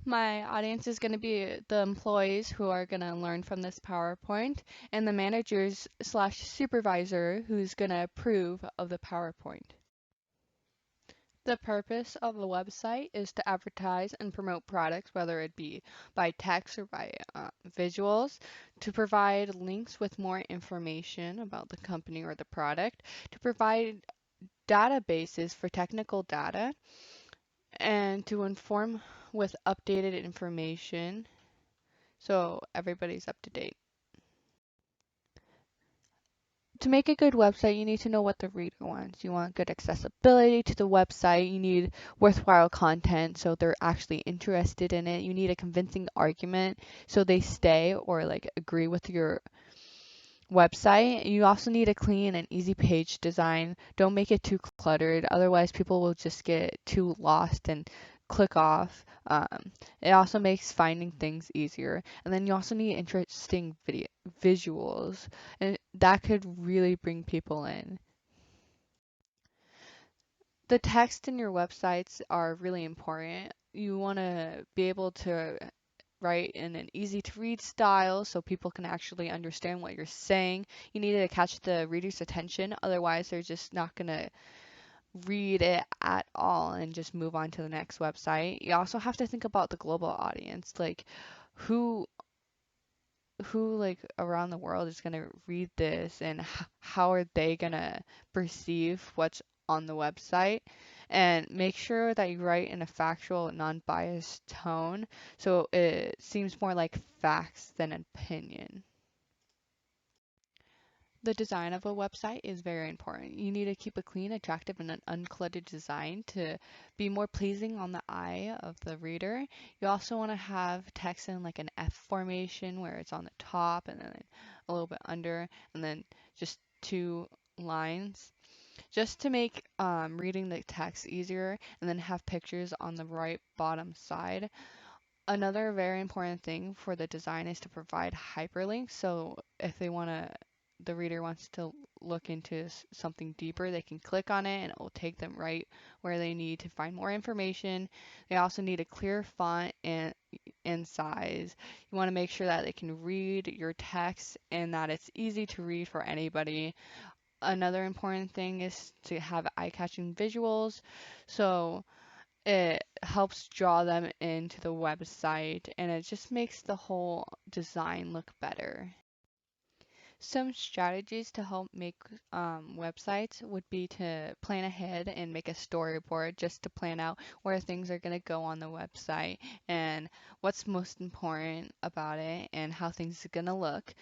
My audience is going to be the employees who are going to learn from this PowerPoint and the managers slash supervisor who's going to approve of the PowerPoint. The purpose of a website is to advertise and promote products, whether it be by text or by visuals, to provide links with more information about the company or the product, to provide databases for technical data, and to inform with updated information so everybody's up to date. To make a good website, you need to know what the reader wants. You want good accessibility to the website. You need worthwhile content so they're actually interested in it. You need a convincing argument so they stay or like agree with your website. You also need a clean and easy page design. Don't make it too cluttered, otherwise people will just get too lost and click off. It also makes finding things easier. And then you also need interesting visuals, and that could really bring people in. The text in your websites are really important. You want to be able to write in an easy to read style so people can actually understand what you're saying. You need to catch the reader's attention, otherwise, they're just not going to read it at all and just move on to the next website. You also have to think about the global audience, like who like around the world is going to read this, and how are they going to perceive what's on the website. And make sure that you write in a factual, non-biased tone so it seems more like facts than opinion. The design of a website is very important. You need to keep a clean, attractive, and an uncluttered design to be more pleasing on the eye of the reader. You also want to have text in like an F formation where it's on the top and then a little bit under, and then just two lines just to make reading the text easier, and then have pictures on the right bottom side. Another very important thing for the design is to provide hyperlinks. So if the reader wants to look into something deeper, they can click on it and it will take them right where they need to find more information. They also need a clear font and size. You want to make sure that they can read your text and that it's easy to read for anybody. Another important thing is to have eye-catching visuals. So it helps draw them into the website and it just makes the whole design look better. Some strategies to help make websites would be to plan ahead and make a storyboard just to plan out where things are going to go on the website and what's most important about it and how things are going to look.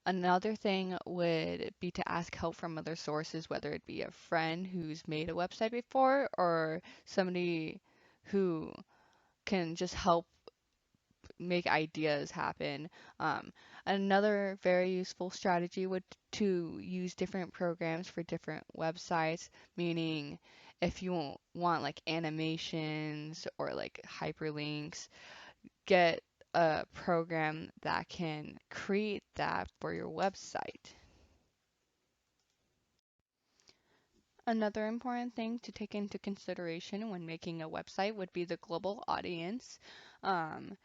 Another thing would be to ask help from other sources, whether it be a friend who's made a website before or somebody who can just help make ideas happen. Um, Another very useful strategy would to use different programs for different websites, meaning if you want like animations or like hyperlinks, get a program that can create that for your website. Another important thing to take into consideration when making a website would be the global audience. Um,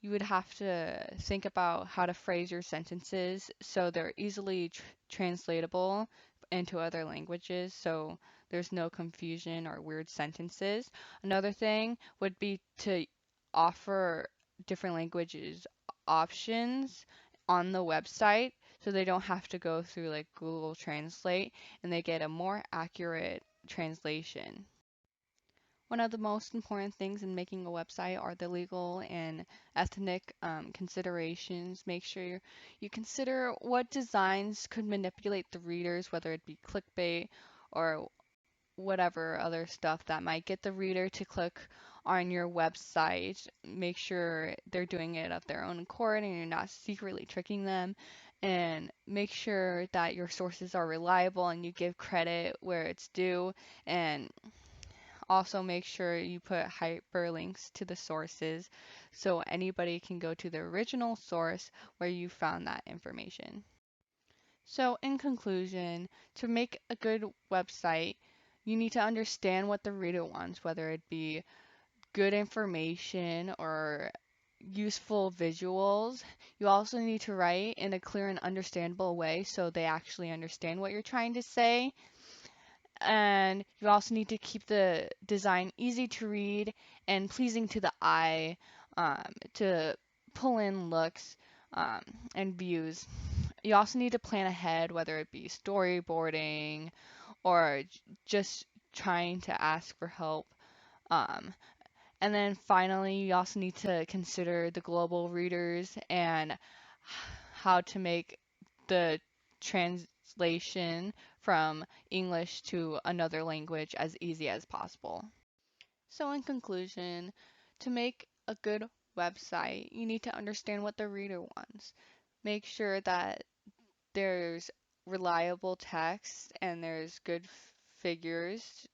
you would have to think about how to phrase your sentences so they're easily translatable into other languages so there's no confusion or weird sentences. Another thing would be to offer different languages options on the website so they don't have to go through like Google Translate and they get a more accurate translation. One of the most important things in making a website are the legal and ethnic considerations. Make sure you consider what designs could manipulate the readers, whether it be clickbait or whatever other stuff that might get the reader to click on your website. Make sure they're doing it of their own accord and you're not secretly tricking them. And make sure that your sources are reliable and you give credit where it's due. And also make sure you put hyperlinks to the sources so anybody can go to the original source where you found that information. So, in conclusion, to make a good website, you need to understand what the reader wants, whether it be good information or useful visuals. You also need to write in a clear and understandable way so they actually understand what you're trying to say. And you also need to keep the design easy to read and pleasing to the eye, to pull in looks um, and views. You also need to plan ahead, whether it be storyboarding or just trying to ask for help. Um, and then finally, you also need to consider the global readers and how to make the translation from English to another language as easy as possible. So, in conclusion, to make a good website, you need to understand what the reader wants. Make sure that there's reliable text and there's good figures,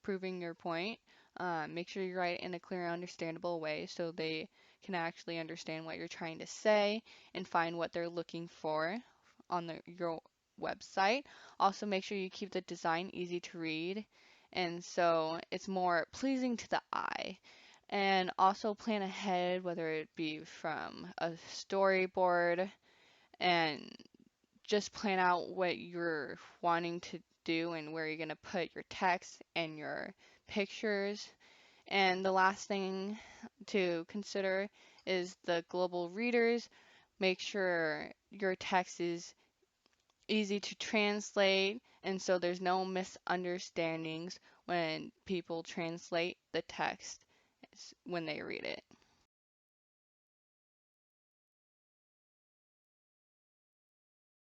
proving your point. Make sure you write in a clear and understandable way so they can actually understand what you're trying to say and find what they're looking for on your website. Also, make sure you keep the design easy to read and so it's more pleasing to the eye. And also plan ahead, whether it be from a storyboard, and just plan out what you're wanting to do and where you're going to put your text and your pictures. And the last thing to consider is the global readers. Make sure your text is easy to translate and so there's no misunderstandings when people translate the text when they read it.